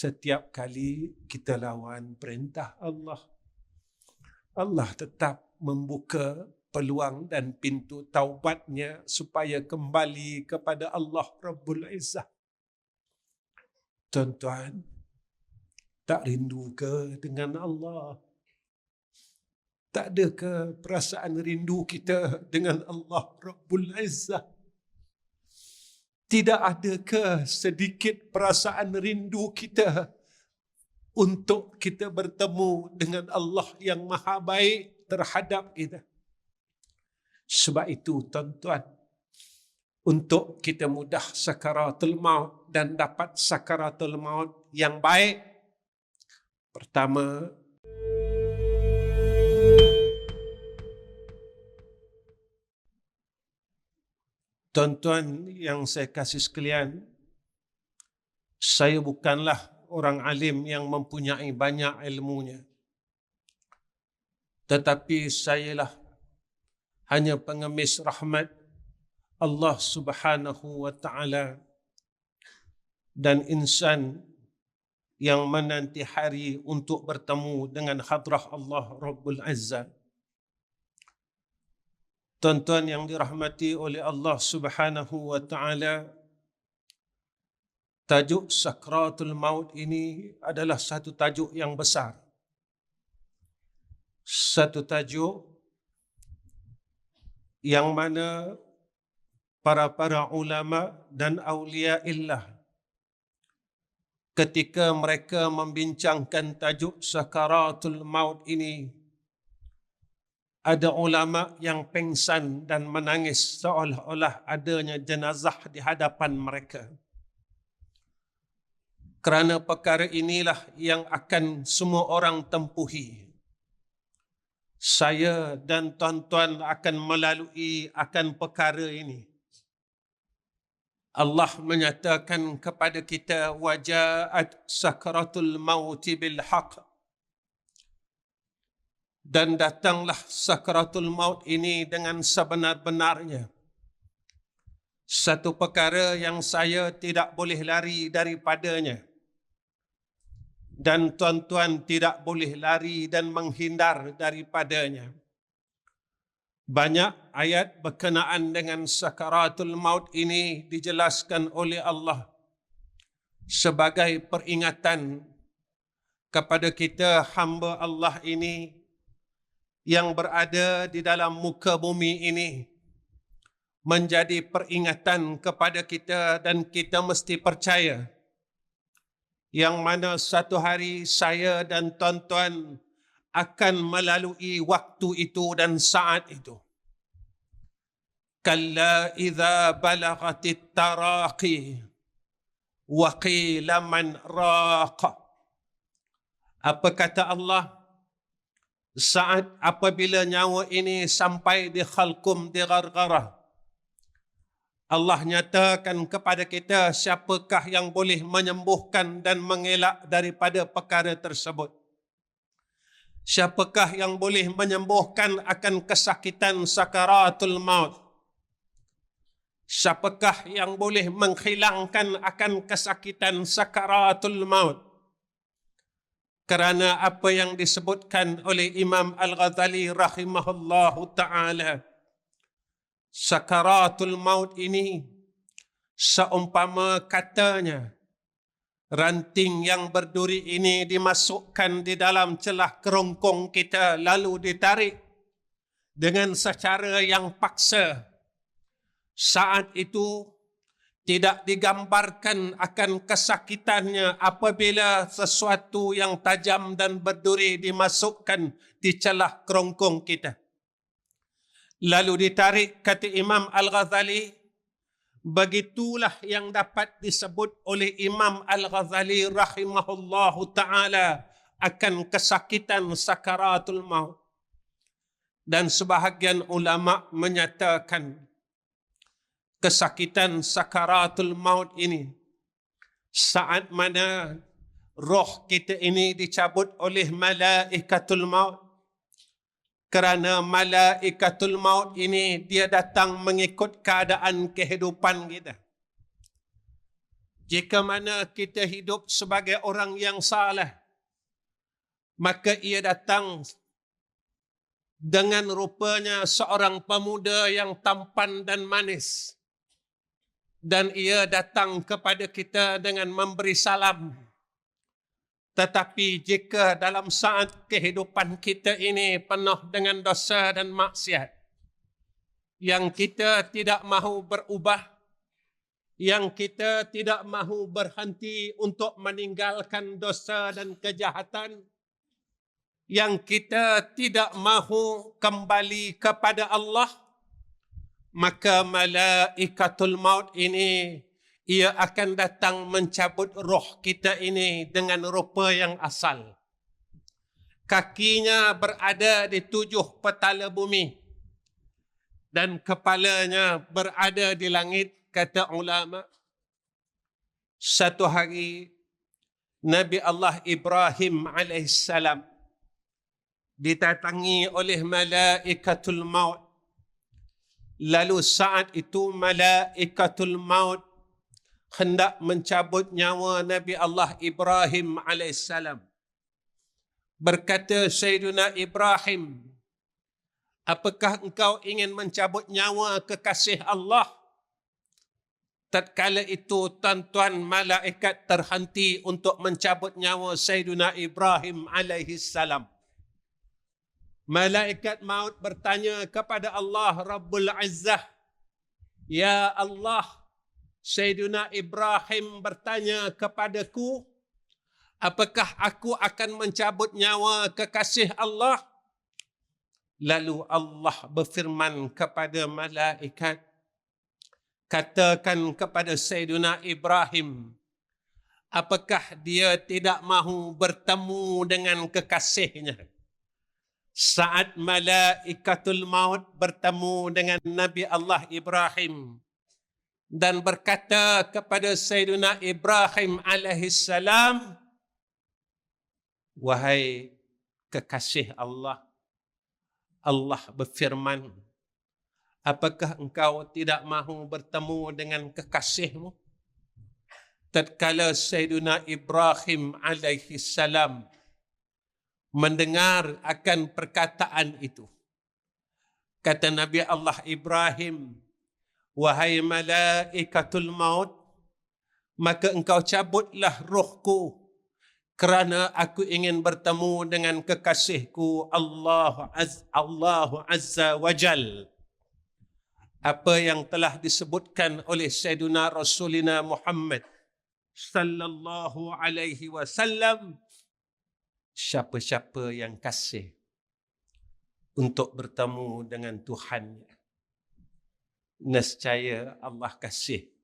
setiap kali kita lawan perintah Allah, Allah tetap membuka peluang dan pintu taubatnya supaya kembali kepada Allah Rabbul Izzah. Tuan-tuan, tak rindu ke dengan Allah? Tak ada ke perasaan rindu kita dengan Allah Rabbul Izzah? Tidak ada ke sedikit perasaan rindu kita untuk kita bertemu dengan Allah yang maha baik terhadap kita? Sebab itu, tuan-tuan, untuk kita mudah sakaratul maut dan dapat sakaratul maut yang baik, pertama, tuan-tuan yang saya kasih sekalian, saya bukanlah orang alim yang mempunyai banyak ilmunya, tetapi sayalah hanya pengemis rahmat Allah Subhanahu wa Ta'ala dan insan yang menanti hari untuk bertemu dengan hadrah Allah Rabbul Izzah. Tuan-tuan yang dirahmati oleh Allah Subhanahu wa Ta'ala, tajuk sakratul maut ini adalah satu tajuk yang besar. Satu tajuk yang mana para ulama dan awliya illah ketika mereka membincangkan tajuk sakaratul maut ini, ada ulama yang pengsan dan menangis seolah-olah adanya jenazah di hadapan mereka. Kerana perkara inilah yang akan semua orang tempuhi. Saya dan tuan-tuan akan melalui akan perkara ini. Allah menyatakan kepada kita, wajaat sakaratul mauti bil haq, dan datanglah sakaratul maut ini dengan sebenar-benarnya. Satu perkara yang saya tidak boleh lari daripadanya, dan tuan-tuan tidak boleh lari dan menghindar daripadanya. Banyak ayat berkenaan dengan sakaratul maut ini dijelaskan oleh Allah sebagai peringatan kepada kita hamba Allah ini yang berada di dalam muka bumi ini, menjadi peringatan kepada kita dan kita mesti percaya yang mana satu hari saya dan tuan-tuan akan melalui waktu itu dan saat itu. Kalla idza balagatit taraqi wa qila man raqa. Apa kata Allah? Saat apabila nyawa ini sampai di khalqum, di gargarah, Allah nyatakan kepada kita siapakah yang boleh menyembuhkan dan mengelak daripada perkara tersebut. Siapakah yang boleh menyembuhkan akan kesakitan sakaratul maut? Siapakah yang boleh menghilangkan akan kesakitan sakaratul maut? Kerana apa yang disebutkan oleh Imam Al-Ghazali rahimahullahu ta'ala, sakaratul maut ini seumpama katanya ranting yang berduri ini dimasukkan di dalam celah kerongkong kita lalu ditarik dengan secara yang paksa. Saat itu tidak digambarkan akan kesakitannya apabila sesuatu yang tajam dan berduri dimasukkan di celah kerongkong kita. Lalu ditarik, kata Imam Al-Ghazali, begitulah yang dapat disebut oleh Imam Al-Ghazali rahimahullahu ta'ala akan kesakitan sakaratul maut. Dan sebahagian ulama menyatakan kesakitan sakaratul maut ini saat mana roh kita ini dicabut oleh malaikatul maut. Kerana malaikatul maut ini dia datang mengikut keadaan kehidupan kita. Jika mana kita hidup sebagai orang yang saleh, maka ia datang dengan rupanya seorang pemuda yang tampan dan manis. Dan ia datang kepada kita dengan memberi salam. Tetapi jika dalam saat kehidupan kita ini penuh dengan dosa dan maksiat, yang kita tidak mahu berubah, yang kita tidak mahu berhenti untuk meninggalkan dosa dan kejahatan, yang kita tidak mahu kembali kepada Allah, maka malaikatul maut ini ia akan datang mencabut roh kita ini dengan rupa yang asal. Kakinya berada di 7 petala bumi dan kepalanya berada di langit, kata ulama. Satu hari Nabi Allah Ibrahim alaihissalam didatangi oleh malaikatul maut. Lalu saat itu malaikatul maut hendak mencabut nyawa Nabi Allah Ibrahim alaihissalam. Berkata Sayyiduna Ibrahim, apakah engkau ingin mencabut nyawa kekasih Allah? Tatkala itu tuan-tuan malaikat terhenti untuk mencabut nyawa Sayyiduna Ibrahim alaihissalam. Malaikat maut bertanya kepada Allah Rabbul Izzah, ya Allah, Sayyiduna Ibrahim bertanya kepadaku, apakah aku akan mencabut nyawa kekasih Allah? Lalu Allah berfirman kepada malaikat, katakan kepada Sayyiduna Ibrahim, apakah dia tidak mahu bertemu dengan kekasihnya? Saat malaikatul maut bertemu dengan Nabi Allah Ibrahim dan berkata kepada Sayyiduna Ibrahim alaihissalam, wahai kekasih Allah, Allah berfirman, apakah engkau tidak mahu bertemu dengan kekasihmu? Tatkala Sayyiduna Ibrahim alaihissalam mendengar akan perkataan itu, kata Nabi Allah Ibrahim, wahai malaikatul maut, maka engkau cabutlah rohku kerana aku ingin bertemu dengan kekasihku Allah Azza wa Jal. Apa yang telah disebutkan oleh Sayyiduna Rasulina Muhammad sallallahu alaihi wasallam, siapa-siapa yang kasih untuk bertemu dengan Tuhannya, nescaya Allah kasih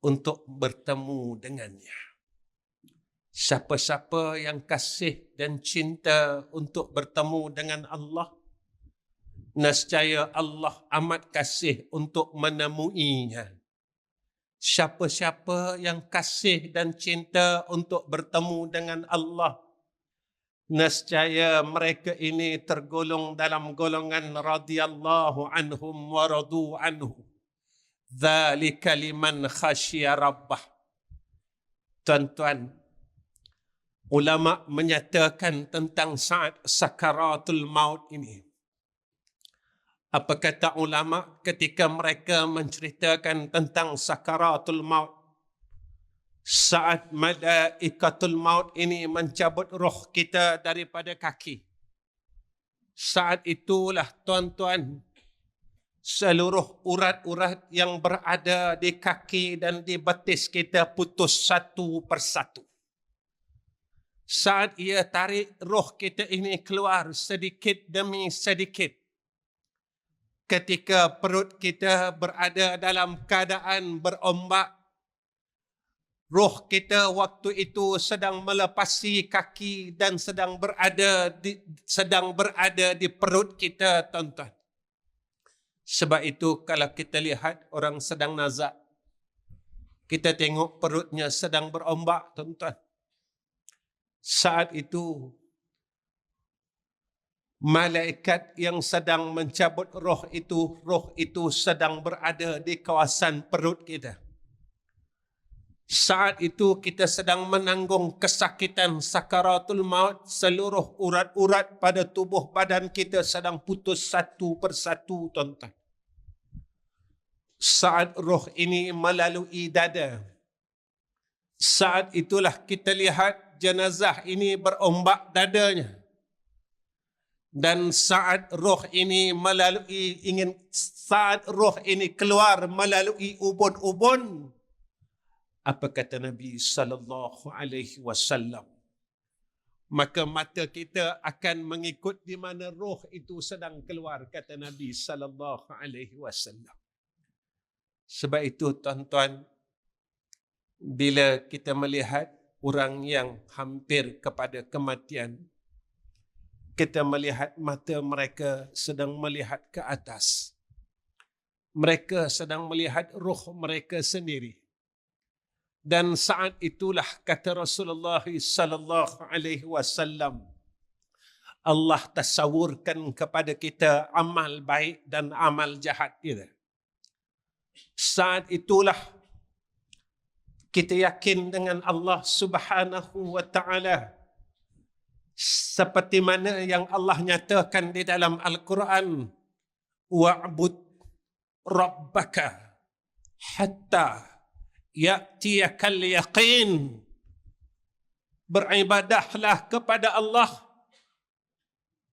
untuk bertemu dengannya. Siapa-siapa yang kasih dan cinta untuk bertemu dengan Allah, nescaya Allah amat kasih untuk menemuinya. Siapa-siapa yang kasih dan cinta untuk bertemu dengan Allah, nescaya mereka ini tergolong dalam golongan radhiyallahu anhum wa radu anhu. Dzalika liman khasyiya rabbah. Tuan-tuan, ulama menyatakan tentang saat sakaratul maut ini. Apa kata ulama ketika mereka menceritakan tentang sakaratul maut? Saat malaikatul maut ini mencabut roh kita daripada kaki, saat itulah tuan-tuan, seluruh urat-urat yang berada di kaki dan di betis kita putus satu persatu. Saat ia tarik roh kita ini keluar sedikit demi sedikit, ketika perut kita berada dalam keadaan berombak, roh kita waktu itu sedang melepasi kaki dan sedang berada di perut kita, tuan-tuan. Sebab itu kalau kita lihat orang sedang nazak, kita tengok perutnya sedang berombak, tuan-tuan. Saat itu malaikat yang sedang mencabut roh itu sedang berada di kawasan perut kita. Saat itu kita sedang menanggung kesakitan sakaratul maut, seluruh urat-urat pada tubuh badan kita sedang putus satu persatu, tuan-tuan. Saat roh ini melalui dada, saat itulah kita lihat jenazah ini berombak dadanya. Dan saat roh ini saat roh ini keluar melalui ubun-ubun, apa kata Nabi sallallahu alaihi wasallam? Maka mata kita akan mengikut di mana roh itu sedang keluar, kata Nabi sallallahu alaihi wasallam. Sebab itu tuan-tuan, bila kita melihat orang yang hampir kepada kematian, kita melihat mata mereka sedang melihat ke atas. Mereka sedang melihat roh mereka sendiri. Dan saat itulah kata Rasulullah sallallahu alaihi wasallam, Allah tasawurkan kepada kita amal baik dan amal jahat kita. Saat itulah kita yakin dengan Allah Subhanahu wa taala, seperti mana yang Allah nyatakan di dalam Al-Quran, wa'bud rabbaka hatta ya'tiyakal yaqin. Beribadahlah kepada Allah,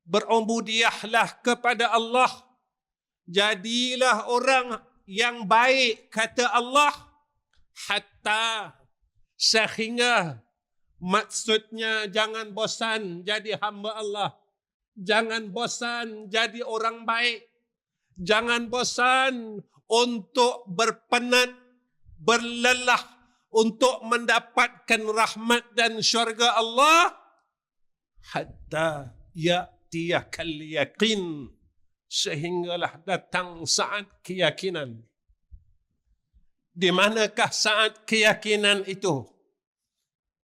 berubudiahlah kepada Allah, jadilah orang yang baik, kata Allah, hatta, sehingga, maksudnya jangan bosan jadi hamba Allah, jangan bosan jadi orang baik, jangan bosan untuk berpenat, berlelah untuk mendapatkan rahmat dan syurga Allah, hatta ya'tiyakal yaqin, sehinggalah datang saat keyakinan. Di manakah saat keyakinan itu?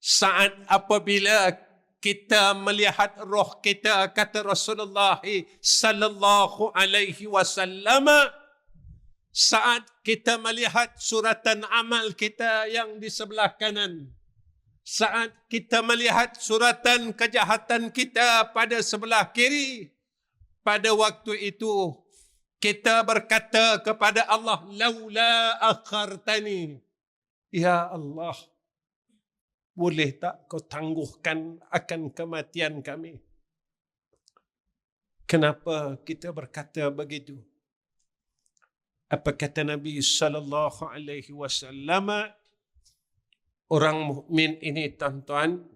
Saat apabila kita melihat roh kita, kata Rasulullah sallallahu alaihi wasallam, saat kita melihat suratan amal kita yang di sebelah kanan, saat kita melihat suratan kejahatan kita pada sebelah kiri, pada waktu itu kita berkata kepada Allah, laula akhartani, ya Allah, boleh tak kau tangguhkan akan kematian kami? Kenapa kita berkata begitu? Apa kata Nabi sallallahu alaihi wasallam? Orang mukmin ini, tuan-tuan,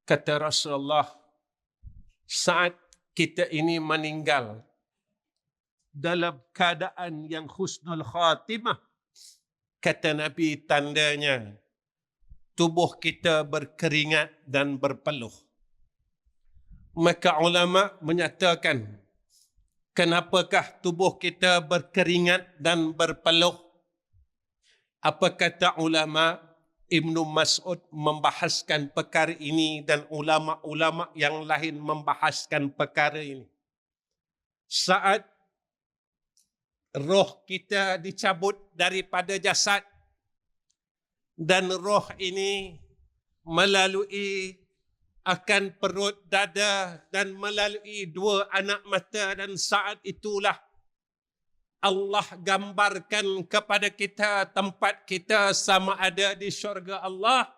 kata Rasulullah, saat kita ini meninggal dalam keadaan yang husnul khatimah, kata Nabi, tandanya tubuh kita berkeringat dan berpeluh. Maka ulama menyatakan, kenapakah tubuh kita berkeringat dan berpeluh? Apa kata ulama? Ibnu Mas'ud membahaskan perkara ini dan ulama-ulama yang lain membahaskan perkara ini. Saat roh kita dicabut daripada jasad dan roh ini melalui akan perut, dada dan melalui dua anak mata, dan saat itulah Allah gambarkan kepada kita tempat kita sama ada di syurga Allah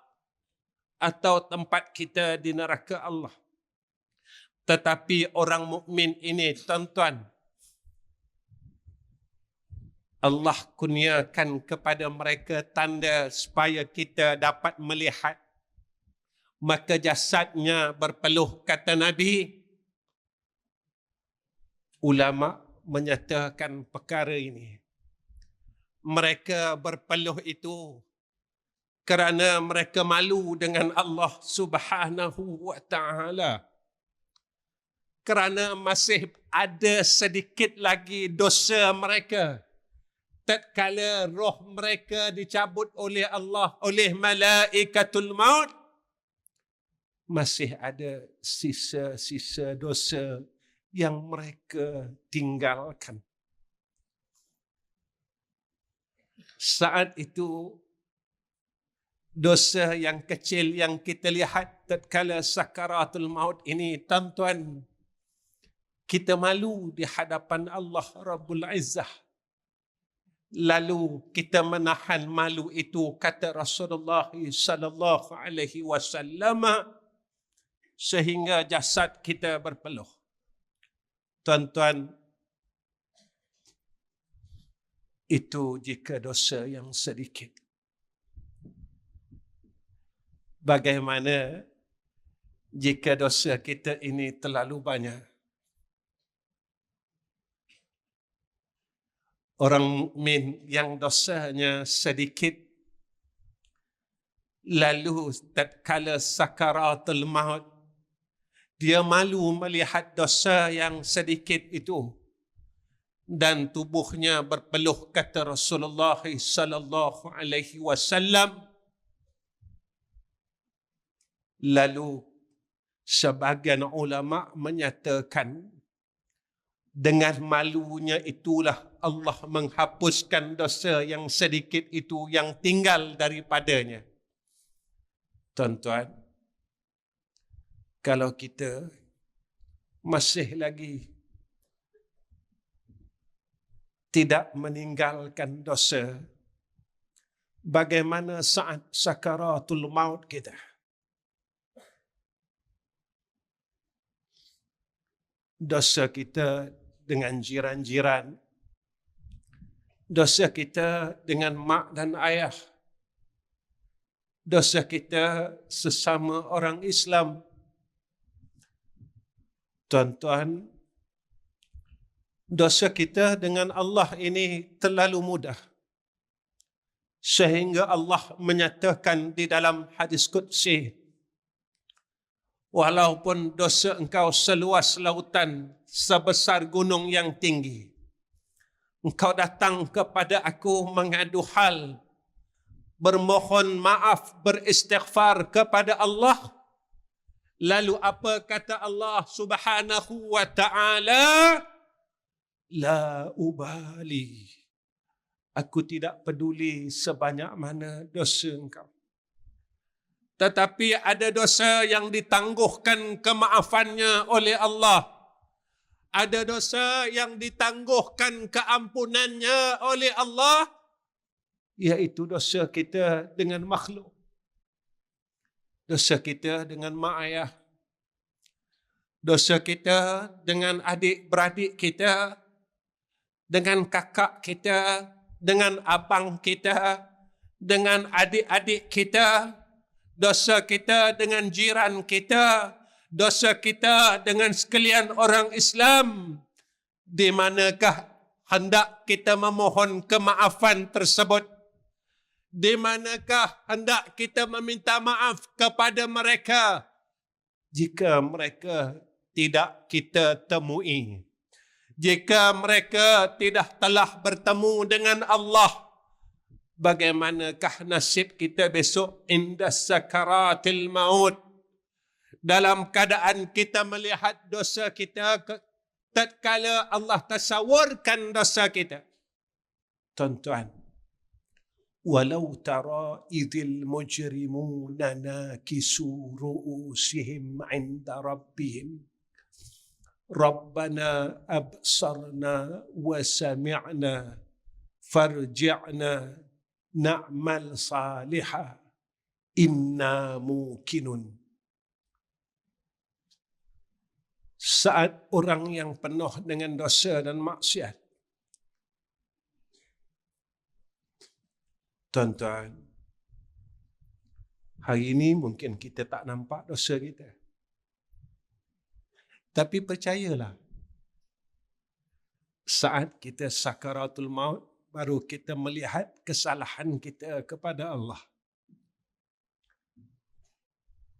atau tempat kita di neraka Allah. Tetapi orang mukmin ini, tuan-tuan, Allah kurniakan kepada mereka tanda supaya kita dapat melihat. Maka jasadnya berpeluh, kata Nabi. Ulama menyatakan perkara ini. Mereka berpeluh itu kerana mereka malu dengan Allah Subhanahu wa taala. Kerana masih ada sedikit lagi dosa mereka. Tatkala roh mereka dicabut oleh Allah, oleh malaikatul maut, masih ada sisa-sisa dosa yang mereka tinggalkan. Saat itu dosa yang kecil yang kita lihat tatkala sakaratul maut ini, tuan-tuan, kita malu di hadapan Allah Rabbul Izzah. Lalu kita menahan malu itu, kata Rasulullah sallallahu alaihi wasallam, sehingga jasad kita berpeluh. Tuan-tuan, itu jika dosa yang sedikit. Bagaimana jika dosa kita ini terlalu banyak? Orang mukmin yang dosanya sedikit, lalu tatkala sakaratul maut, dia malu melihat dosa yang sedikit itu dan tubuhnya berpeluh, kata Rasulullah sallallahu alaihi wasallam. Lalu sebahagian ulama menyatakan, dengan malunya itulah Allah menghapuskan dosa yang sedikit itu yang tinggal daripadanya. Tuan-tuan, kalau kita masih lagi tidak meninggalkan dosa, bagaimana saat sakaratul maut kita? Dosa kita dengan jiran-jiran, dosa kita dengan mak dan ayah, dosa kita sesama orang Islam. Tuan-tuan, dosa kita dengan Allah ini terlalu mudah, sehingga Allah menyatakan di dalam hadis qudsi, walaupun dosa engkau seluas lautan, sebesar gunung yang tinggi, engkau datang kepada aku mengadu hal, bermohon maaf, beristighfar kepada Allah. Lalu apa kata Allah Subhanahu wa ta'ala? La ubali. Aku tidak peduli sebanyak mana dosa engkau. Tetapi ada dosa yang ditangguhkan kemaafannya oleh Allah. Ada dosa yang ditangguhkan keampunannya oleh Allah, iaitu dosa kita dengan makhluk. Dosa kita dengan mak ayah. Dosa kita dengan adik-beradik kita, dengan kakak kita, dengan abang kita, dengan adik-adik kita. Dosa kita dengan jiran kita, dosa kita dengan sekalian orang Islam. Di manakah hendak kita memohon kemaafan tersebut? Di manakah hendak kita meminta maaf kepada mereka jika mereka tidak kita temui? Jika mereka tidak telah bertemu dengan Allah, bagaimanakah nasib kita besok inda sakaratil maut? Dalam keadaan kita melihat dosa kita, tatkala Allah tasawurkan dosa kita. Tuan-tuan, walau tara idhil mujrimuna nakisu ru'usihim 'inda rabbihim Rabbana absarna wa sami'na farji'na na'mal salihah inna mukinun. Saat orang yang penuh dengan dosa dan maksiat, tuan-tuan, hari ini mungkin kita tak nampak dosa kita. Tapi percayalah, saat kita sakaratul maut, baru kita melihat kesalahan kita kepada Allah.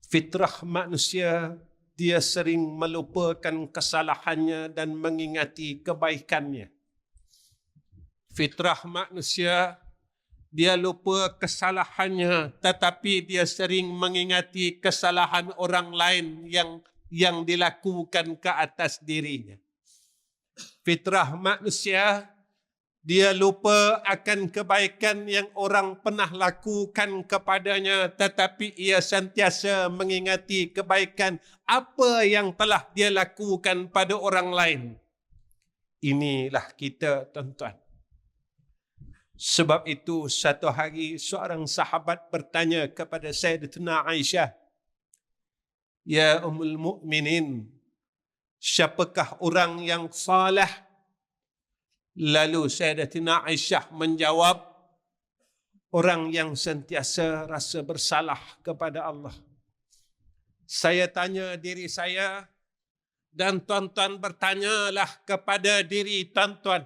Fitrah manusia, dia sering melupakan kesalahannya dan mengingati kebaikannya. Fitrah manusia, dia lupa kesalahannya, tetapi dia sering mengingati kesalahan orang lain yang dilakukan ke atas dirinya. Fitrah manusia, Dia lupa akan kebaikan yang orang pernah lakukan kepadanya, tetapi ia sentiasa mengingati kebaikan apa yang telah dia lakukan pada orang lain. Inilah kita, tuan-tuan. Sebab itu satu hari seorang sahabat bertanya kepada Sayyidatina Aisyah, "Ya Ummul Mukminin, siapakah orang yang saleh?" Lalu Sayyidatina Aisyah menjawab, orang yang sentiasa rasa bersalah kepada Allah. Saya tanya diri saya, dan tuan-tuan bertanyalah kepada diri tuan-tuan,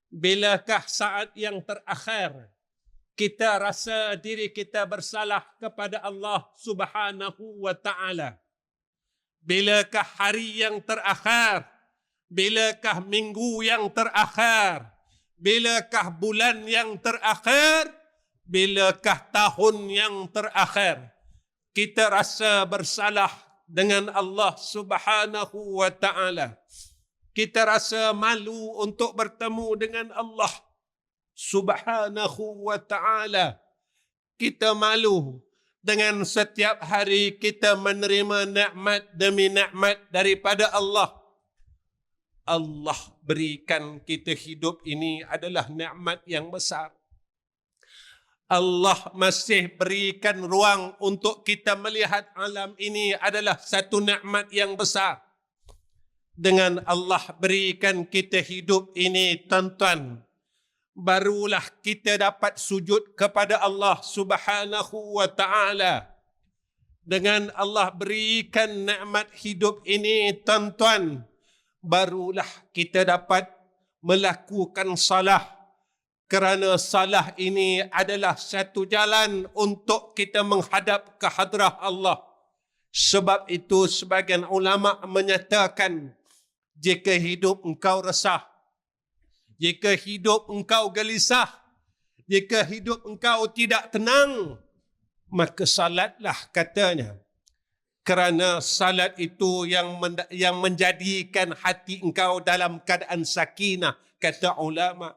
bilakah saat yang terakhir kita rasa diri kita bersalah kepada Allah Subhanahu wa Ta'ala? Bilakah hari yang terakhir? Bilakah minggu yang terakhir? Bilakah bulan yang terakhir? Bilakah tahun yang terakhir? Kita rasa bersalah dengan Allah Subhanahu wa Ta'ala. Kita rasa malu untuk bertemu dengan Allah Subhanahu wa Ta'ala. Kita malu dengan setiap hari kita menerima nikmat demi nikmat daripada Allah. Allah berikan kita hidup ini adalah nikmat yang besar. Allah masih berikan ruang untuk kita melihat alam ini adalah satu nikmat yang besar. Dengan Allah berikan kita hidup ini, tuan-tuan, barulah kita dapat sujud kepada Allah Subhanahu wa Ta'ala. Dengan Allah berikan nikmat hidup ini, tuan-tuan, barulah kita dapat melakukan salah, kerana salah ini adalah satu jalan untuk kita menghadap ke hadrah Allah. Sebab itu sebagian ulama menyatakan, jika hidup engkau resah, jika hidup engkau gelisah, jika hidup engkau tidak tenang, maka salatlah, katanya. Kerana salat itu yang menjadikan hati engkau dalam keadaan sakinah, kata ulama.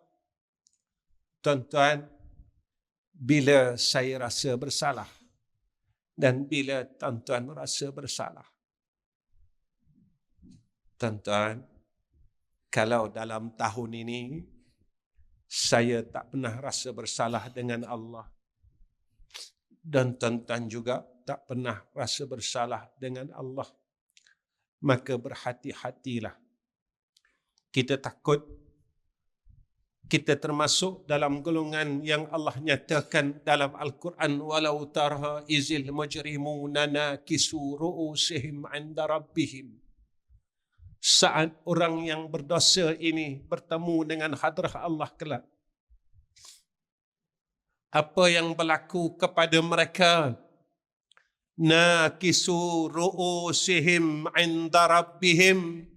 Tuan-tuan, bila saya rasa bersalah dan bila tuan-tuan rasa bersalah, tuan-tuan, kalau dalam tahun ini saya tak pernah rasa bersalah dengan Allah, dan tuan-tuan juga tak pernah rasa bersalah dengan Allah, maka berhati-hatilah. Kita takut kita termasuk dalam golongan yang Allah nyatakan dalam Al-Quran, walau tara izil mujrimuna nakisu ru'usihim 'inda rabbihim. Saat orang yang berdosa ini bertemu dengan hadrah Allah kelak, apa yang berlaku kepada mereka? Nakisu ru'usihim 'inda rabbihim.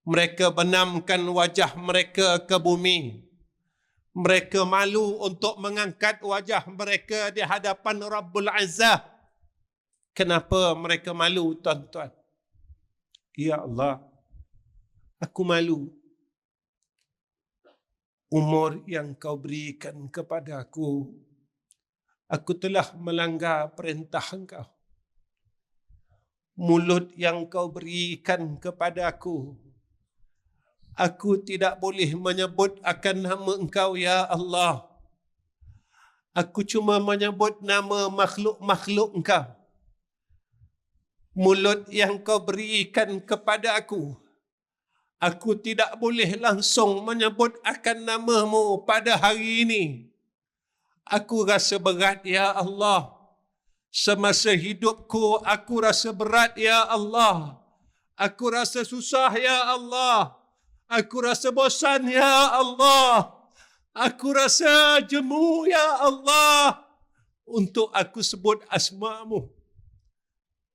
Mereka benamkan wajah mereka ke bumi. Mereka malu untuk mengangkat wajah mereka di hadapan Rabbul Izzah. Kenapa mereka malu, tuan-tuan? Ya Allah, aku malu. Umur yang kau berikan kepada aku telah melanggar perintah engkau. Mulut yang kau berikan kepada aku tidak boleh menyebut akan nama engkau, ya Allah. Aku cuma menyebut nama makhluk-makhluk engkau. Mulut yang kau berikan kepada aku tidak boleh langsung menyebut akan namamu pada hari ini. Aku rasa berat, ya Allah. Semasa hidupku, aku rasa berat, ya Allah. Aku rasa susah, ya Allah. Aku rasa bosan, ya Allah. Aku rasa jemu, ya Allah, untuk aku sebut asma-Mu.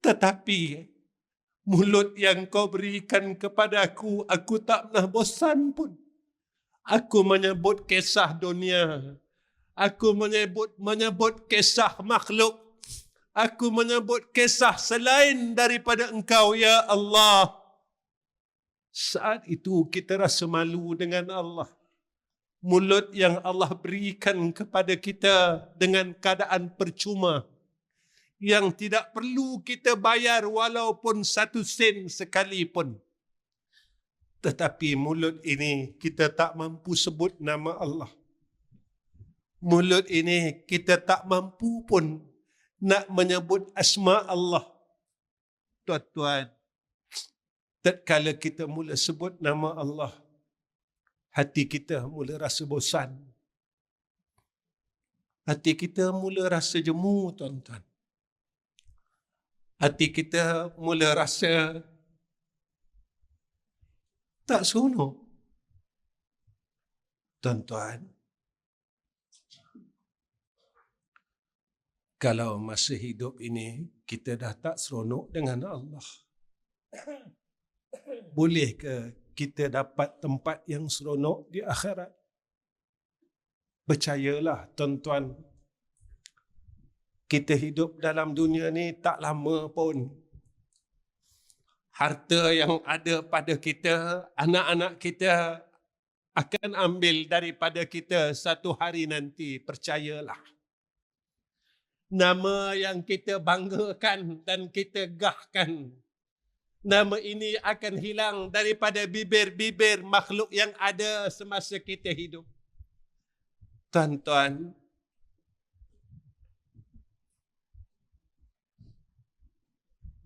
Tetapi mulut yang kau berikan kepada aku tak pernah bosan pun. Aku menyebut kisah dunia. Aku menyebut kisah makhluk. Aku menyebut kisah selain daripada engkau, ya Allah. Saat itu kita rasa malu dengan Allah. mulut yang Allah berikan kepada kita dengan keadaan percuma, yang tidak perlu kita bayar walaupun 1 sen sekalipun. Tetapi mulut ini kita tak mampu sebut nama Allah. Mulut ini kita tak mampu pun nak menyebut asma Allah. Tuan-tuan, tatkala kita mula sebut nama Allah, hati kita mula rasa bosan. Hati kita mula rasa jemu, tuan-tuan. Hati kita mula rasa tak seronok. Tuan-tuan, kalau masa hidup ini kita dah tak seronok dengan Allah, boleh ke kita dapat tempat yang seronok di akhirat? Percayalah tuan-tuan, kita hidup dalam dunia ni tak lama pun. Harta yang ada pada kita, anak-anak kita akan ambil daripada kita satu hari nanti, percayalah. Nama yang kita banggakan dan kita gahkan, nama ini akan hilang daripada bibir-bibir makhluk yang ada semasa kita hidup. Tuan-tuan,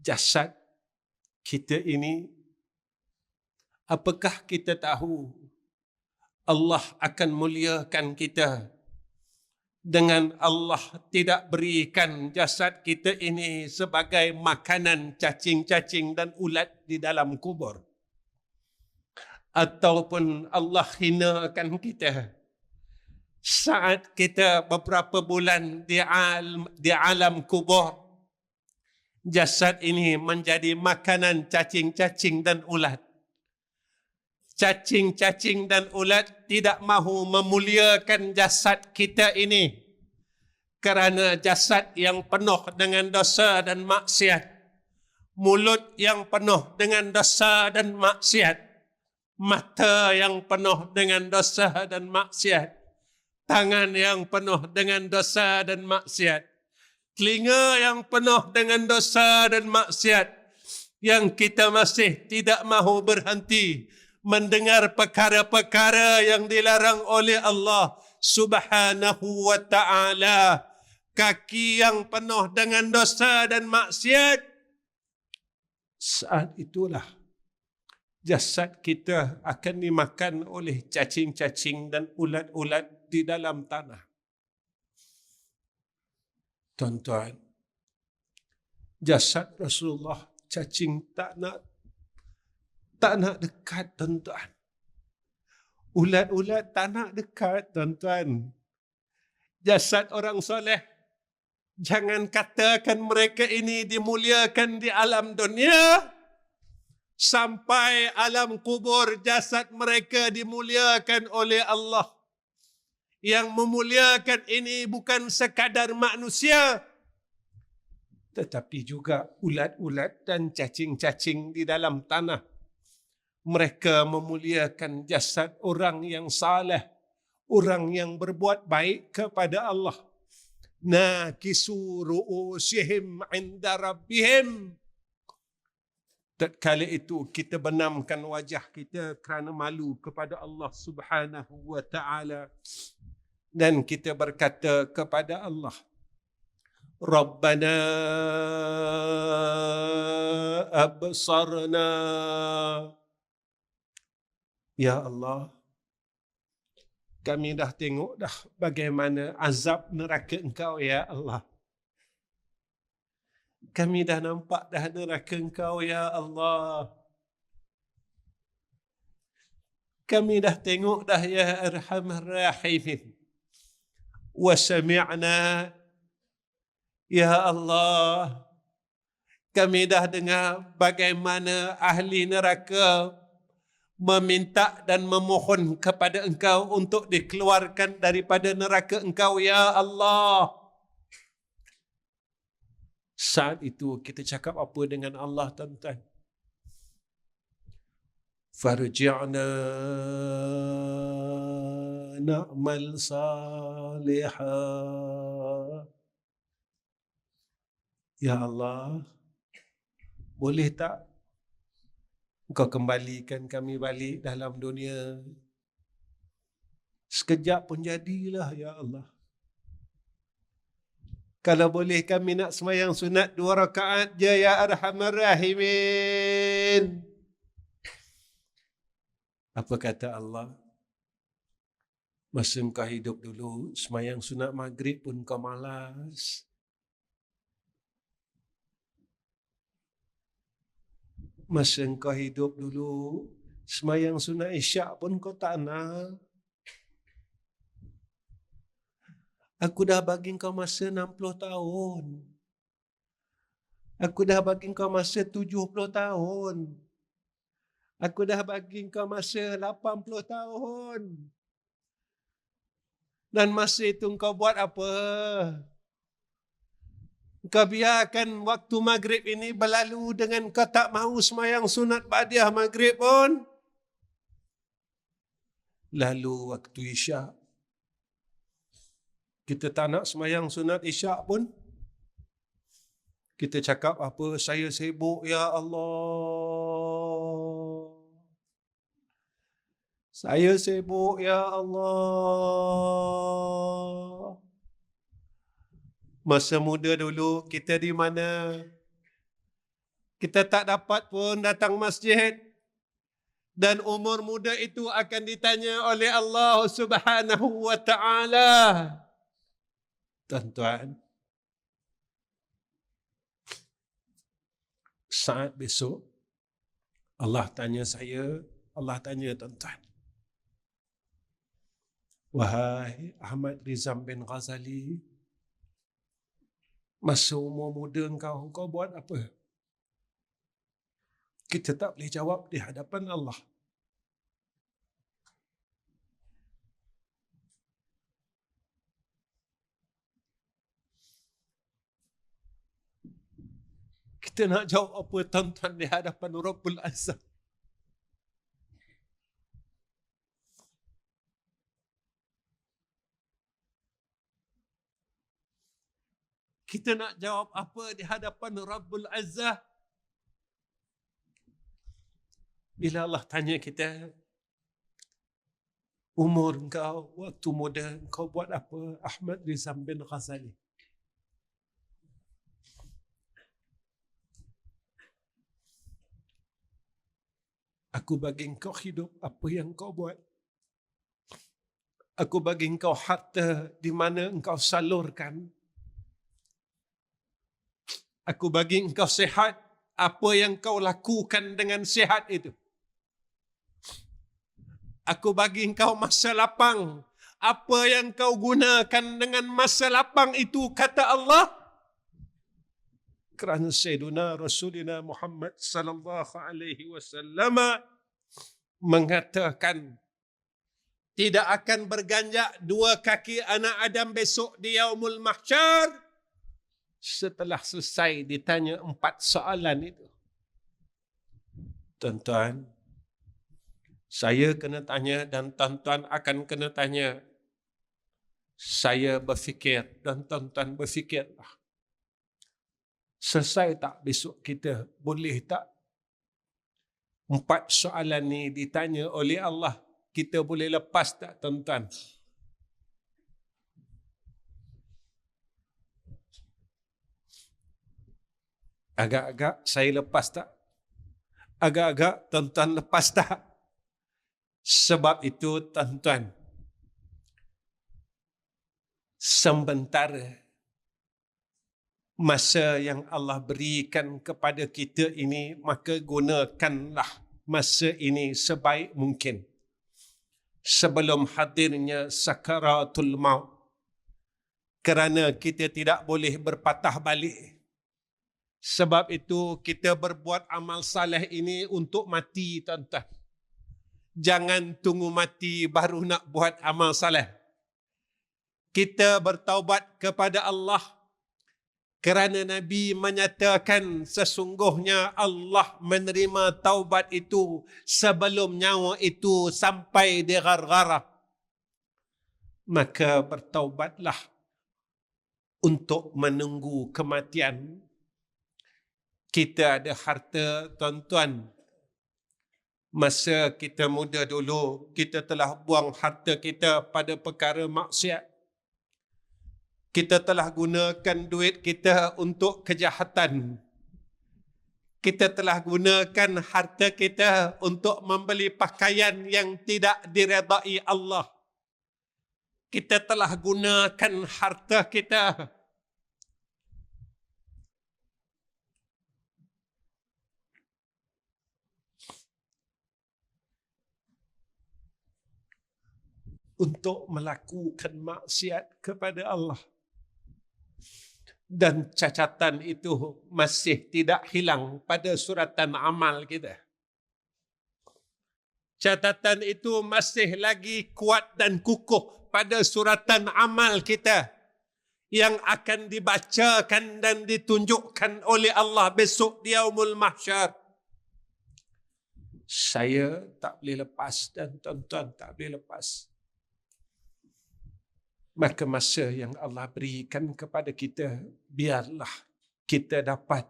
jasad kita ini, apakah kita tahu Allah akan muliakan kita dengan Allah tidak berikan jasad kita ini sebagai makanan cacing-cacing dan ulat di dalam kubur? Ataupun Allah hinakan kita saat kita beberapa bulan di alam kubur, jasad ini menjadi makanan cacing-cacing dan ulat. Cacing-cacing dan ulat tidak mahu memuliakan jasad kita ini kerana jasad yang penuh dengan dosa dan maksiat, mulut yang penuh dengan dosa dan maksiat, mata yang penuh dengan dosa dan maksiat, tangan yang penuh dengan dosa dan maksiat, telinga yang penuh dengan dosa dan maksiat, yang kita masih tidak mahu berhenti mendengar perkara-perkara yang dilarang oleh Allah Subhanahu wa ta'ala. Kaki yang penuh dengan dosa dan maksiat, saat itulah jasad kita akan dimakan oleh cacing-cacing dan ulat-ulat di dalam tanah. Tuan-tuan, jasad Rasulullah cacing tak nak dekat, tuan-tuan. Ulat-ulat tak nak dekat, tuan-tuan. Jasad orang soleh, jangan katakan mereka ini dimuliakan di alam dunia, sampai alam kubur jasad mereka dimuliakan oleh Allah. Yang memuliakan ini bukan sekadar manusia, tetapi juga ulat-ulat dan cacing-cacing di dalam tanah. Mereka memuliakan jasad orang yang saleh, orang yang berbuat baik kepada Allah. Nakisu ru'usihim 'inda rabbihim. Tatkala itu kita benamkan wajah kita kerana malu kepada Allah Subhanahu wa ta'ala, dan kita berkata kepada Allah, Rabbana absarna. Ya Allah, kami dah tengok dah bagaimana azab neraka Engkau, ya Allah. Kami dah nampak dah neraka Engkau, ya Allah. Kami dah tengok dah, ya Arhamar Rahimin. Wa sami'na, ya Allah. Kami dah dengar bagaimana ahli neraka meminta dan memohon kepada Engkau untuk dikeluarkan daripada neraka Engkau, ya Allah. Saat itu kita cakap apa dengan Allah, tuan-tuan? Farji'na na'mal salihah. Ya Allah, boleh tak Engkau kembalikan kami balik dalam dunia? Sekejap pun jadilah, ya Allah. Kalau boleh kami nak semayang sunat 2 rakaat je, ya Arhamar Rahimin. Apa kata Allah? Masa engkau hidup dulu, semayang sunat maghrib pun kau malas. Masa engkau hidup dulu, semayang sunat isyak pun kau tak nak. Aku dah bagi kau masa 60 tahun. Aku dah bagi kau masa 70 tahun. Aku dah bagi kau masa 80 tahun. Dan masa itu kau buat apa? Kau biarkan waktu maghrib ini berlalu dengan kau tak mahu semayang sunat ba'diyah maghrib pun. Lalu waktu isyak, kita tak nak semayang sunat isyak pun. Kita cakap apa? Saya sibuk, ya Allah. Saya sibuk, ya Allah. Masa muda dulu kita di mana? Kita tak dapat pun datang masjid. Dan umur muda itu akan ditanya oleh Allah Subhanahu wa ta'ala. Tuan-tuan, saat besok Allah tanya saya, Allah tanya tuan-tuan, wahai Ahmad Rizam bin Ghazali, masa umur muda engkau buat apa? Kita tak boleh jawab di hadapan Allah. Kita nak jawab apa tuan-tuan di hadapan Rabbul Azza? Kita nak jawab apa di hadapan Rabbul Azza? Bila Allah tanya kita, umur engkau, waktu muda engkau buat apa, Ahmad Rizam bin Ghazali? Aku bagi engkau hidup, apa yang kau buat? Aku bagi engkau harta di mana engkau salurkan. Aku bagi engkau sihat, apa yang kau lakukan dengan sihat itu. Aku bagi engkau masa lapang, apa yang kau gunakan dengan masa lapang itu, kata Allah. Kerana Sayyiduna Rasulina Muhammad sallallahu alaihi wasallam mengatakan, tidak akan berganjak 2 kaki anak Adam besok di yaumul mahsyar setelah selesai ditanya 4 soalan itu. Tuan-tuan, saya kena tanya dan tuan-tuan akan kena tanya. Saya berfikir dan tuan-tuan berfikirlah. Selesai tak besok kita? Boleh tak 4 soalan ni ditanya oleh Allah? Kita boleh lepas tak tuan-tuan? Agak-agak saya lepas tak? Agak-agak tuan-tuan lepas tak? Sebab itu tuan-tuan, sementara masa yang Allah berikan kepada kita ini, maka gunakanlah masa ini sebaik mungkin sebelum hadirnya sakaratul maut, kerana kita tidak boleh berpatah balik. Sebab itu kita berbuat amal saleh ini untuk mati, tuan-tuan. Jangan tunggu mati baru nak buat amal saleh. Kita bertaubat kepada Allah, kerana Nabi menyatakan sesungguhnya Allah menerima taubat itu sebelum nyawa itu sampai di gargarah. maka bertaubatlah untuk menunggu kematian. Kita ada harta, tuan-tuan. Masa kita muda dulu, kita telah buang harta kita pada perkara maksiat. Kita telah gunakan duit kita untuk kejahatan. Kita telah gunakan harta kita untuk membeli pakaian yang tidak diredai Allah. Kita telah gunakan harta kita untuk melakukan maksiat kepada Allah. Dan cacatan itu masih tidak hilang pada suratan amal kita. Catatan itu masih lagi kuat dan kukuh pada suratan amal kita yang akan dibacakan dan ditunjukkan oleh Allah besok di Yaumul Mahsyar. Saya tak boleh lepas dan tuan-tuan tak boleh lepas. Maka masa yang Allah berikan kepada kita, biarlah kita dapat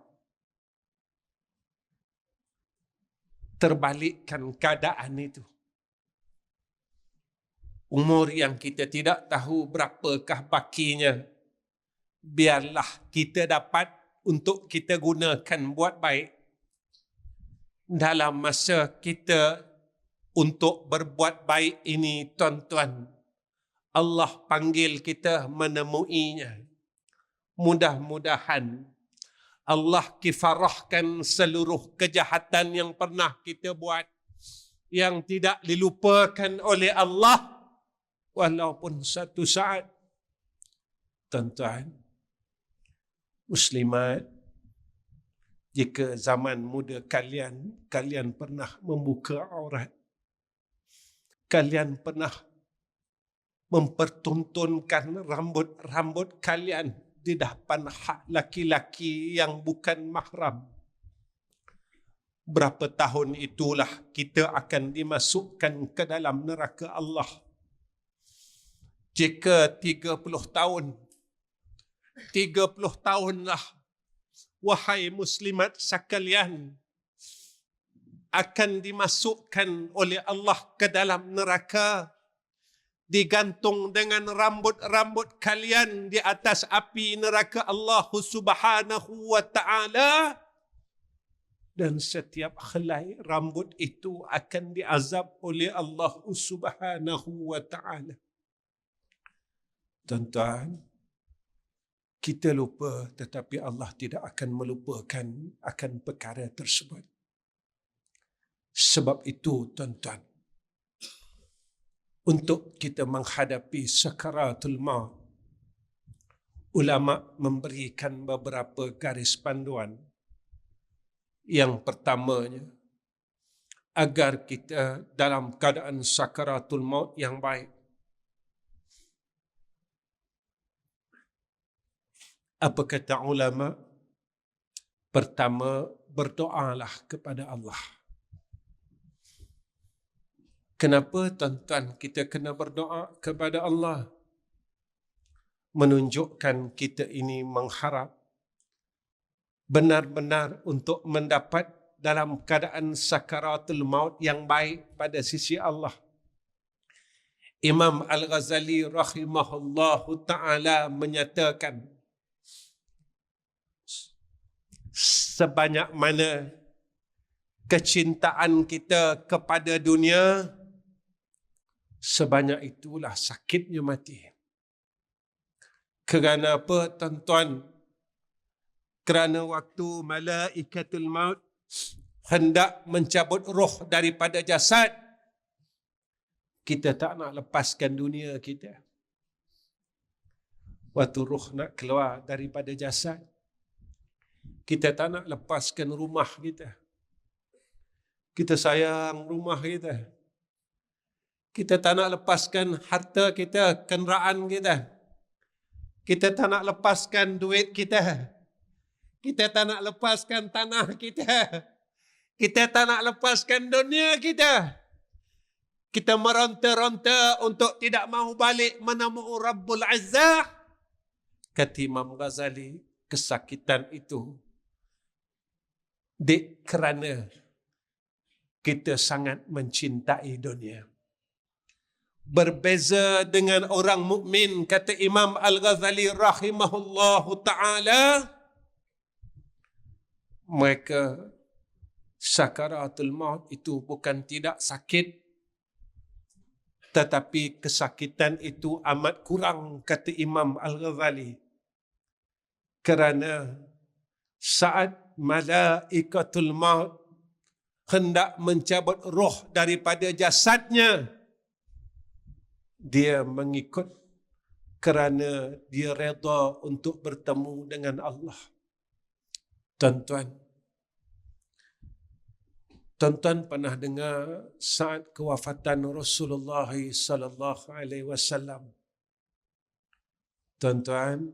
terbalikkan keadaan itu. Umur yang kita tidak tahu berapakah bakinya, biarlah kita dapat untuk kita gunakan buat baik. Dalam masa kita untuk berbuat baik ini, tuan-tuan, Allah panggil kita menemuinya. Mudah-mudahan Allah kifarahkan seluruh kejahatan yang pernah kita buat, yang tidak dilupakan oleh Allah, walaupun satu saat. Tuan-tuan, muslimat, jika zaman muda kalian pernah membuka aurat, kalian pernah mempertontonkan rambut kalian di depan hak laki-laki yang bukan mahram, berapa tahun itulah kita akan dimasukkan ke dalam neraka Allah. Jika 30 tahunlah, wahai muslimat sekalian, akan dimasukkan oleh Allah ke dalam neraka, digantung dengan rambut-rambut kalian di atas api neraka Allah Subhanahu wa ta'ala, dan setiap helai rambut itu akan diazab oleh Allah Subhanahu wa ta'ala. Tuan-tuan, kita lupa, tetapi Allah tidak akan melupakan akan perkara tersebut. Sebab itu, tuan-tuan, untuk kita menghadapi sakaratul maut, ulama memberikan beberapa garis panduan. Yang pertamanya, agar kita dalam keadaan sakaratul maut yang baik, apa kata ulama? Pertama, berdoalah kepada Allah. Kenapa, tuan-tuan, kita kena berdoa kepada Allah? Menunjukkan kita ini mengharap benar-benar untuk mendapat dalam keadaan sakaratul maut yang baik pada sisi Allah. Imam Al-Ghazali rahimahullahu ta'ala menyatakan, sebanyak mana kecintaan kita kepada dunia, sebanyak itulah sakitnya mati. Kerana apa, tuan-tuan? Kerana waktu malaikatul maut hendak mencabut roh daripada jasad, kita tak nak lepaskan dunia kita. Waktu roh nak keluar daripada jasad, kita tak nak lepaskan rumah kita. Kita sayang rumah kita. Kita tak nak lepaskan harta kita, kenderaan kita. Kita tak nak lepaskan duit kita. Kita tak nak lepaskan tanah kita. Kita tak nak lepaskan dunia kita. kita meronta-ronta untuk tidak mahu balik menemui Rabbul Izzah. Kata Imam Ghazali, kesakitan itu kerana kita sangat mencintai dunia. Berbeza dengan orang mukmin, kata Imam Al-Ghazali rahimahullahu ta'ala, mereka sakaratul maut itu bukan tidak sakit, tetapi kesakitan itu amat kurang, kata Imam Al-Ghazali. Kerana saat malaikatul maut hendak mencabut roh daripada jasadnya, dia mengikut kerana dia redha untuk bertemu dengan Allah. Tuan-tuan pernah dengar saat kewafatan Rasulullah sallallahu alaihi wasallam. Tuan-tuan,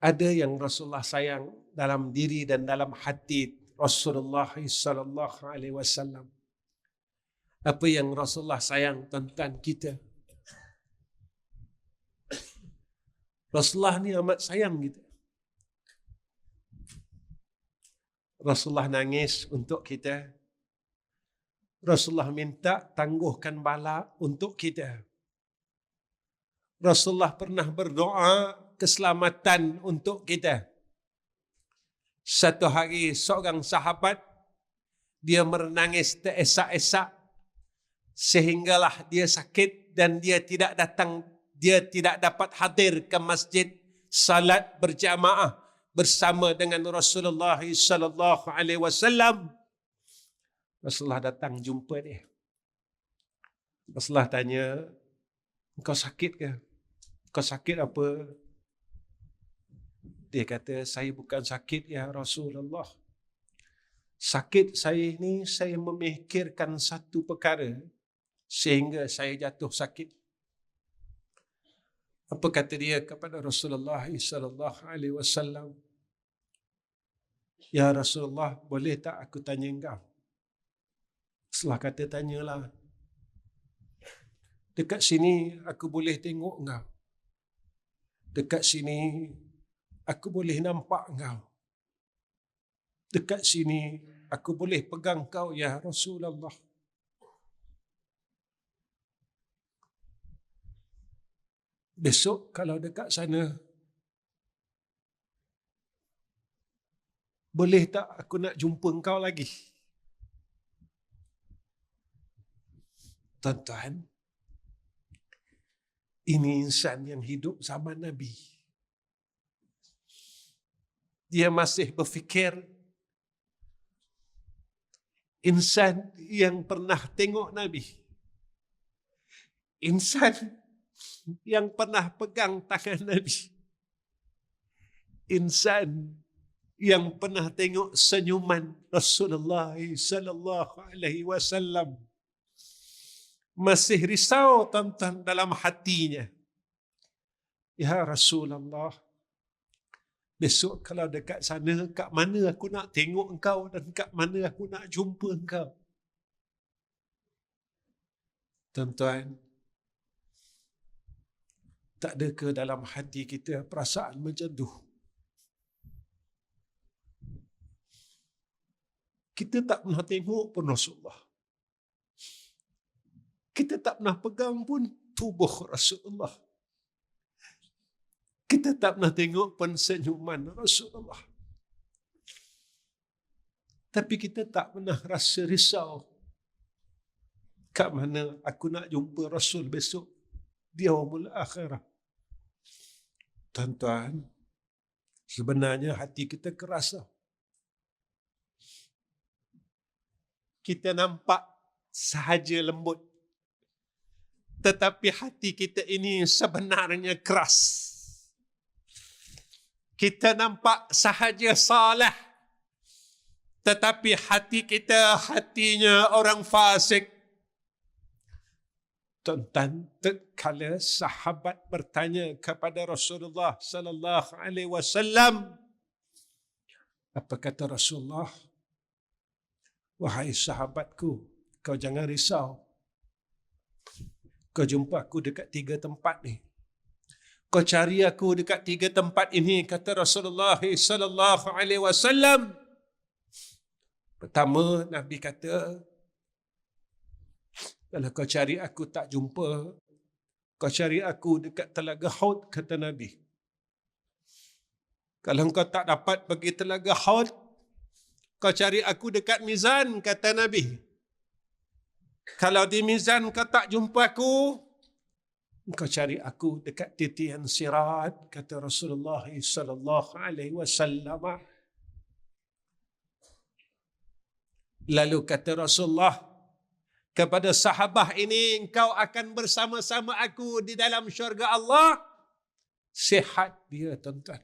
ada yang Rasulullah sayang dalam diri dan dalam hati Rasulullah sallallahu alaihi wasallam. Apa yang Rasulullah sayang, tuan-tuan, kita? Rasulullah ni amat sayang kita. Rasulullah nangis untuk kita. Rasulullah minta tangguhkan bala untuk kita. Rasulullah pernah berdoa keselamatan untuk kita. Satu hari seorang sahabat, dia menangis teresak-esak sehinggalah dia sakit dan dia tidak dapat hadir ke masjid salat berjamaah bersama dengan Rasulullah sallallahu alaihi wasallam. Rasulullah datang jumpa dia. Rasulullah tanya, "Engkau sakit ke? Engkau sakit apa?" Dia kata, "Saya bukan sakit ya Rasulullah. Sakit saya ni, saya memikirkan satu perkara sehingga saya jatuh sakit." Apa kata dia kepada Rasulullah sallallahu alaihi wasallam? "Ya Rasulullah, boleh tak aku tanya engkau?" Rasulullah kata, "Tanyalah. Dekat sini aku boleh tengok engkau. Dekat sini aku boleh nampak engkau. Dekat sini aku boleh pegang kau ya Rasulullah. Besok kalau dekat sana, boleh tak aku nak jumpa engkau lagi?" Tuan-tuan, ini insan yang hidup zaman Nabi. Dia masih berfikir, insan yang pernah tengok Nabi, insan yang pernah pegang tangan Nabi, insan yang pernah tengok senyuman Rasulullah sallallahu alaihi wasallam, masih risau tuan-tuan dalam hatinya. "Ya Rasulullah, besok kalau dekat sana, kat mana aku nak tengok engkau dan kat mana aku nak jumpa engkau?" Tuan-tuan, tak ada ke dalam hati kita perasaan macam tu? Kita tak pernah tengok pun Rasulullah. Kita tak pernah pegang pun tubuh Rasulullah. Kita tak pernah tengok pun senyuman Rasulullah. Tapi kita tak pernah rasa risau, kat mana aku nak jumpa Rasul besok di yaumul akhirah. Tuan-tuan, sebenarnya hati kita keras. Kita nampak sahaja lembut, tetapi hati kita ini sebenarnya keras. Kita nampak sahaja saleh, tetapi hati kita hatinya orang fasik. Tuan-tuan, tatkala sahabat bertanya kepada Rasulullah sallallahu alaihi wasallam, apa kata Rasulullah? "Wahai sahabatku, kau jangan risau. Kau jumpa aku dekat 3 tempat ni. Kau cari aku dekat 3 tempat ini, kata Rasulullah sallallahu alaihi wasallam. Pertama, Nabi kata, kalau kau cari aku tak jumpa, kau cari aku dekat Telaga Haud, kata Nabi. Kalau kau tak dapat pergi Telaga Haud, kau cari aku dekat Mizan, kata Nabi. Kalau di Mizan kau tak jumpa aku, kau cari aku dekat titian Sirat, kata Rasulullah sallallahu alaihi wasallam. Lalu kata Rasulullah kepada sahabah ini, engkau akan bersama-sama aku di dalam syurga Allah. Sihat dia, tuan-tuan.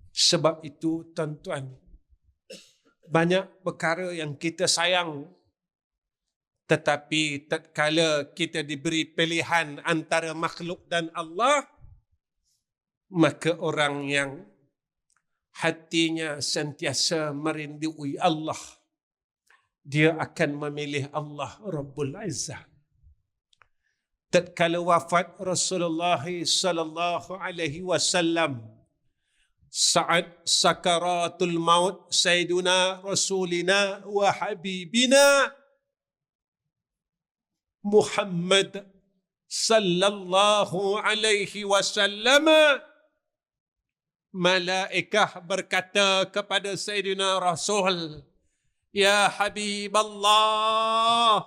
Sebab itu, tuan-tuan, banyak perkara yang kita sayang, tetapi tatkala kita diberi pilihan antara makhluk dan Allah, maka orang yang hatinya sentiasa merindui Allah, dia akan memilih Allah Rabbul Izzah. Tatkala wafat Rasulullah sallallahu alaihi wasallam, saat sakaratul maut Sayyiduna Rasulina wa Habibina Muhammad sallallahu alaihi wasallam, malaikah berkata kepada Sayyidina Rasul, Ya Habib Allah,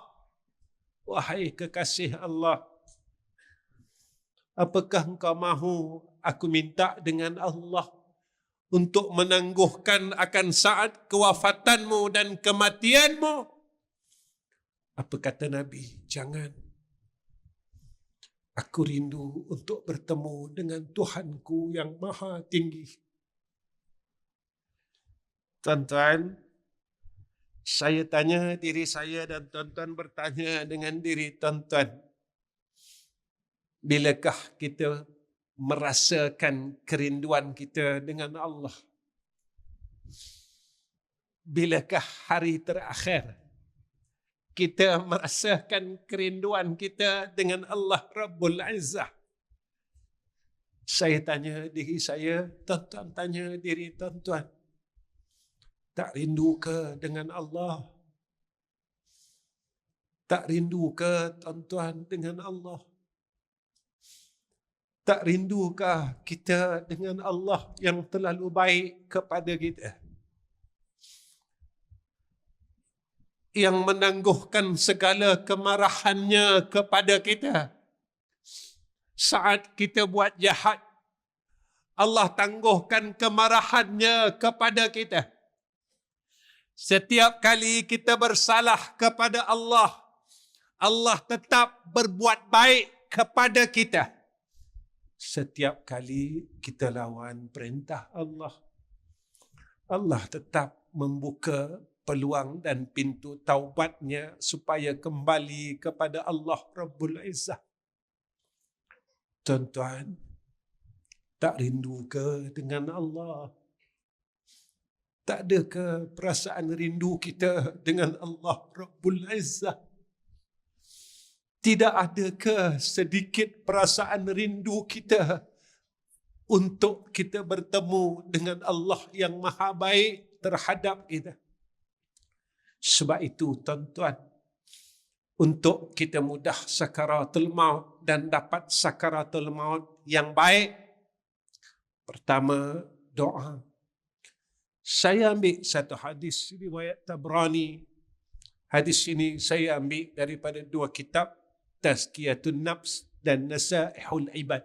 wahai kekasih Allah, apakah engkau mahu aku minta dengan Allah untuk menangguhkan akan saat kewafatanmu dan kematianmu? Apa kata Nabi? Jangan. Aku rindu untuk bertemu dengan Tuhanku yang maha tinggi. Tuan-tuan, saya tanya diri saya dan tuan-tuan bertanya dengan diri tuan-tuan. Bilakah kita merasakan kerinduan kita dengan Allah? Bilakah hari terakhir kita merasakan kerinduan kita dengan Allah Rabbul Izzah? Saya tanya diri saya, tuan-tuan tanya diri tuan-tuan. Tak rindu ke dengan Allah? Tak rindu ke tuan-tuan dengan Allah? Tak rindukah kita dengan Allah yang terlalu baik kepada kita? Yang menangguhkan segala kemarahannya kepada kita. Saat kita buat jahat, Allah tangguhkan kemarahannya kepada kita. Setiap kali kita bersalah kepada Allah, Allah tetap berbuat baik kepada kita. Setiap kali kita lawan perintah Allah, Allah tetap membuka peluang dan pintu taubatnya supaya kembali kepada Allah Rabbul Izzah. Tuan-tuan, tak rindu ke dengan Allah? Tak ada ke perasaan rindu kita dengan Allah Rabbul Izzah? Tidak ada ke sedikit perasaan rindu kita untuk kita bertemu dengan Allah yang maha baik terhadap kita? Sebab itu, tuan-tuan, untuk kita mudah sakaratul maut dan dapat sakaratul maut yang baik, pertama, doa. Saya ambil satu hadis riwayat Tabrani. Hadis ini saya ambil daripada 2 kitab, Tazkiyatun Nafs dan Nasaihul Ibad.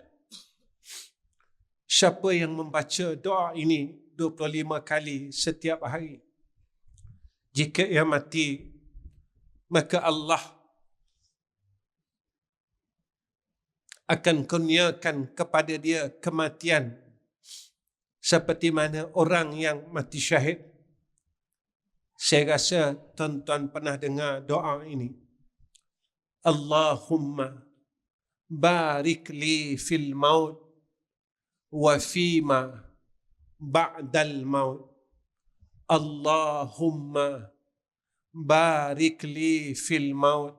Siapa yang membaca doa ini 25 kali setiap hari, jika ia mati, maka Allah akan kurniakan kepada dia kematian seperti mana orang yang mati syahid. Saya rasa tuan-tuan pernah dengar doa ini. Allahumma barik li fil maut wa fima ba'dal maut. Allahumma barik li fil maut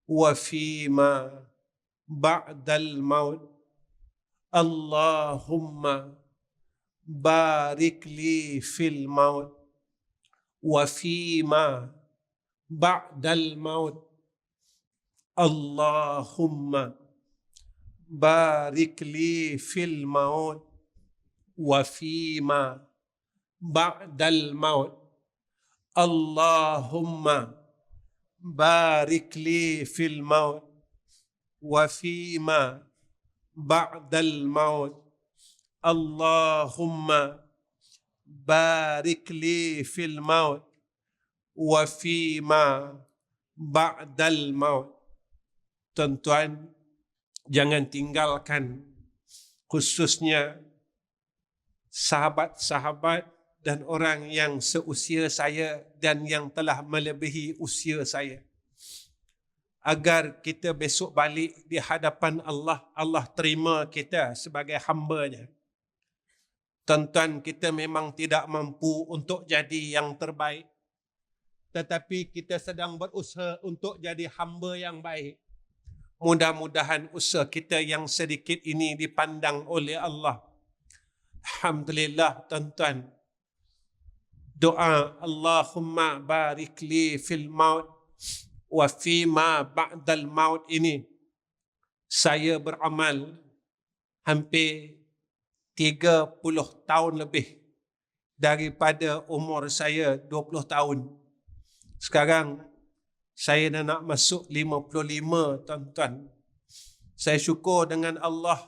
wa fima ba'dal maut. Allahumma barik li fil maut wa fima ba'dal maut. Allahumma barik li fil maut wa fima ba'dal maut. Allahumma barik li fil maut wa fima ba'dal maut. Allahumma barik li fil maut wa fima ba'dal maut. Tuan-tuan, jangan tinggalkan khususnya sahabat-sahabat dan orang yang seusia saya dan yang telah melebihi usia saya, agar kita besok balik di hadapan Allah, Allah terima kita sebagai hamba-Nya. Tuan-tuan, kita memang tidak mampu untuk jadi yang terbaik, tetapi kita sedang berusaha untuk jadi hamba yang baik. Mudah-mudahan usaha kita yang sedikit ini dipandang oleh Allah. Alhamdulillah, tuan-tuan. Doa Allahumma barik li fil maut wa fima ba'dal maut ini saya beramal hampir 30 tahun lebih daripada umur saya 20 tahun. Sekarang saya dah nak masuk 55, tuan-tuan. Saya syukur dengan Allah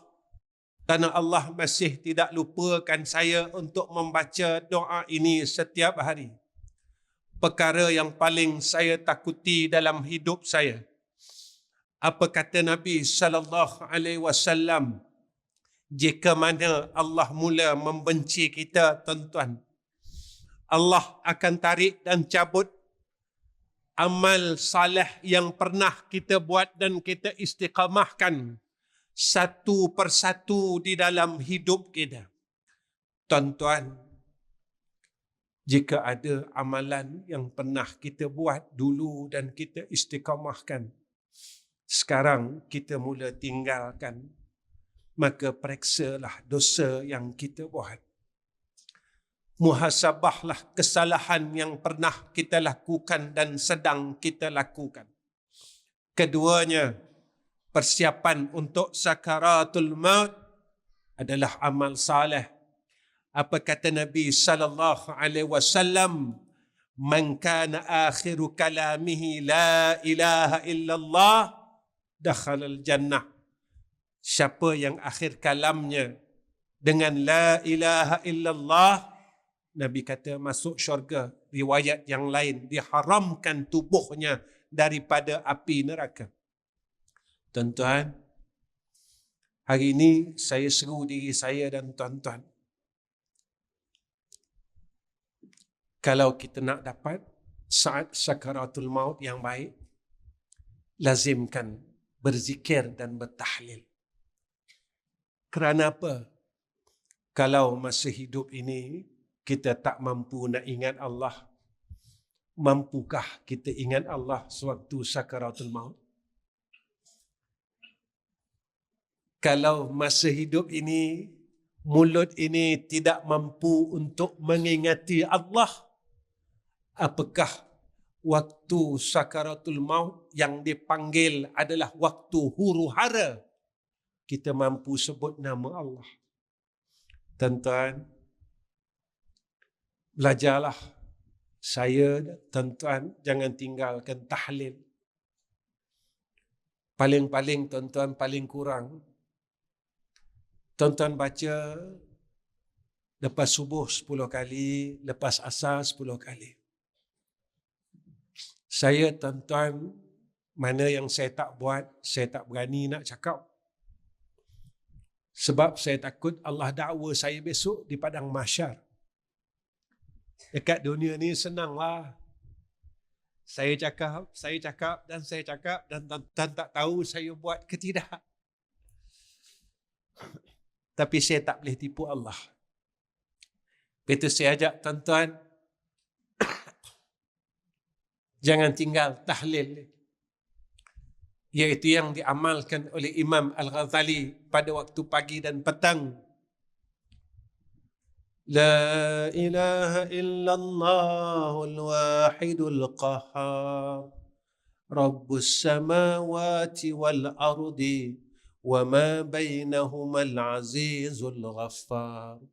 kerana Allah masih tidak lupakan saya untuk membaca doa ini setiap hari. Perkara yang paling saya takuti dalam hidup saya, apa kata Nabi sallallahu alaihi wasallam, jika mana Allah mula membenci kita, tuan-tuan, Allah akan tarik dan cabut amal saleh yang pernah kita buat dan kita istiqamahkan satu persatu di dalam hidup kita. Tuan-tuan, jika ada amalan yang pernah kita buat dulu dan kita istiqamahkan, sekarang kita mula tinggalkan, maka periksalah dosa yang kita buat. Muhasabahlah kesalahan yang pernah kita lakukan dan sedang kita lakukan. Keduanya, persiapan untuk sakaratul maut adalah amal saleh. Apa kata Nabi sallallahu alaihi wasallam, man kana akhiru kalamihi la ilaha illallah dakhalal jannah. Siapa yang akhir kalamnya dengan la ilaha illallah, Nabi kata masuk syurga. Riwayat yang lain, diharamkan tubuhnya daripada api neraka. Tuan-tuan, hari ini saya seru diri saya dan tuan-tuan, kalau kita nak dapat saat sakaratul maut yang baik, lazimkan berzikir dan bertahlil. Kerana apa? Kalau masa hidup ini kita tak mampu nak ingat Allah, mampukah kita ingat Allah sewaktu sakaratul maut? Kalau masa hidup ini, mulut ini tidak mampu untuk mengingati Allah, apakah waktu sakaratul maut yang dipanggil adalah waktu huru-hara kita mampu sebut nama Allah? Tuan-tuan, belajarlah. Saya, tuan-tuan, jangan tinggalkan tahlil. Paling-paling, tuan-tuan, paling kurang, tuan-tuan baca lepas subuh 10 kali, lepas asar 10 kali. Saya, tuan-tuan, mana yang saya tak buat, saya tak berani nak cakap. Sebab saya takut Allah dakwa saya besok di padang mahsyar. Dekat dunia ni senanglah. Saya cakap dan tuan-tuan tak tahu saya buat ke tidak. Tapi saya tak boleh tipu Allah. Itu saya ajak tuan-tuan, jangan tinggal tahlil. Iaitu yang diamalkan oleh Imam Al-Ghazali pada waktu pagi dan petang. La ilaha illallahul wahidul qahhar Rabbus samawati wal ardi wa ma bainahumal azizul ghaffar.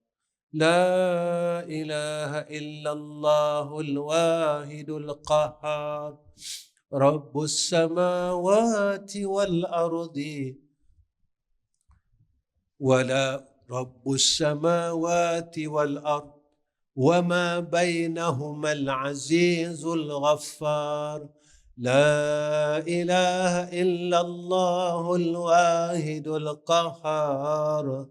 La ilaha illallahul wahidul qahhar Rabbus samawati wal ardi wala Rabbus samawati wal ard wa ma bainahumal azizul ghaffar. La ilaha illallahul wahidul qahhar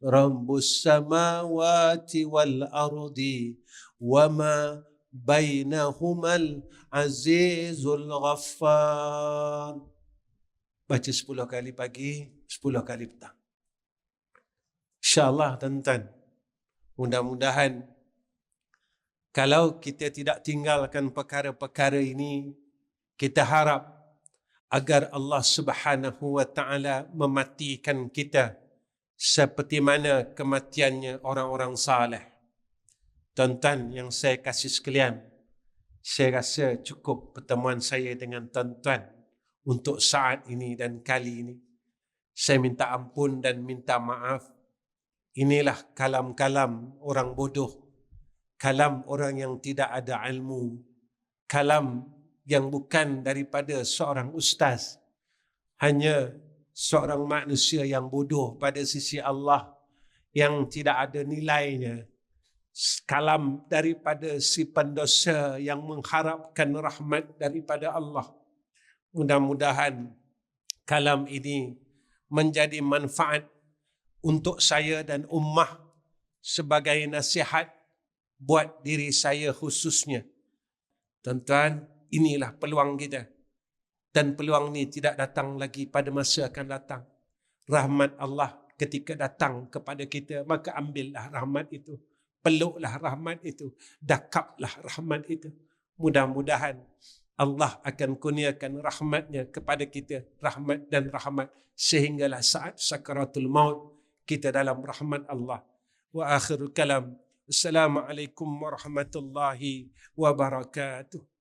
Rabbus samawati wal ardi wa ma bainahumal azizul ghaffar. Baca 10 kali pagi, 10 kali petang. InsyaAllah tuan-tuan, mudah-mudahan kalau kita tidak tinggalkan perkara-perkara ini, kita harap agar Allah Subhanahu wa Ta'ala mematikan kita seperti mana kematiannya orang-orang saleh. Tuan-tuan yang saya kasih sekalian, saya rasa cukup pertemuan saya dengan tuan-tuan untuk saat ini dan kali ini. Saya minta ampun dan minta maaf. Inilah kalam-kalam orang bodoh, kalam orang yang tidak ada ilmu, kalam yang bukan daripada seorang ustaz, hanya seorang manusia yang bodoh pada sisi Allah, yang tidak ada nilainya. Kalam daripada si pendosa yang mengharapkan rahmat daripada Allah. Mudah-mudahan kalam ini menjadi manfaat untuk saya dan ummah sebagai nasihat buat diri saya khususnya. Tuan-tuan, inilah peluang kita. Dan peluang ini tidak datang lagi pada masa akan datang. Rahmat Allah ketika datang kepada kita, maka ambillah rahmat itu. Peluklah rahmat itu. Dakaplah rahmat itu. Mudah-mudahan Allah akan kurniakan rahmatnya kepada kita. Rahmat dan rahmat. Sehinggalah saat sakaratul maut, kita dalam rahmat Allah. Wa akhirul kalam. Assalamualaikum warahmatullahi wabarakatuh.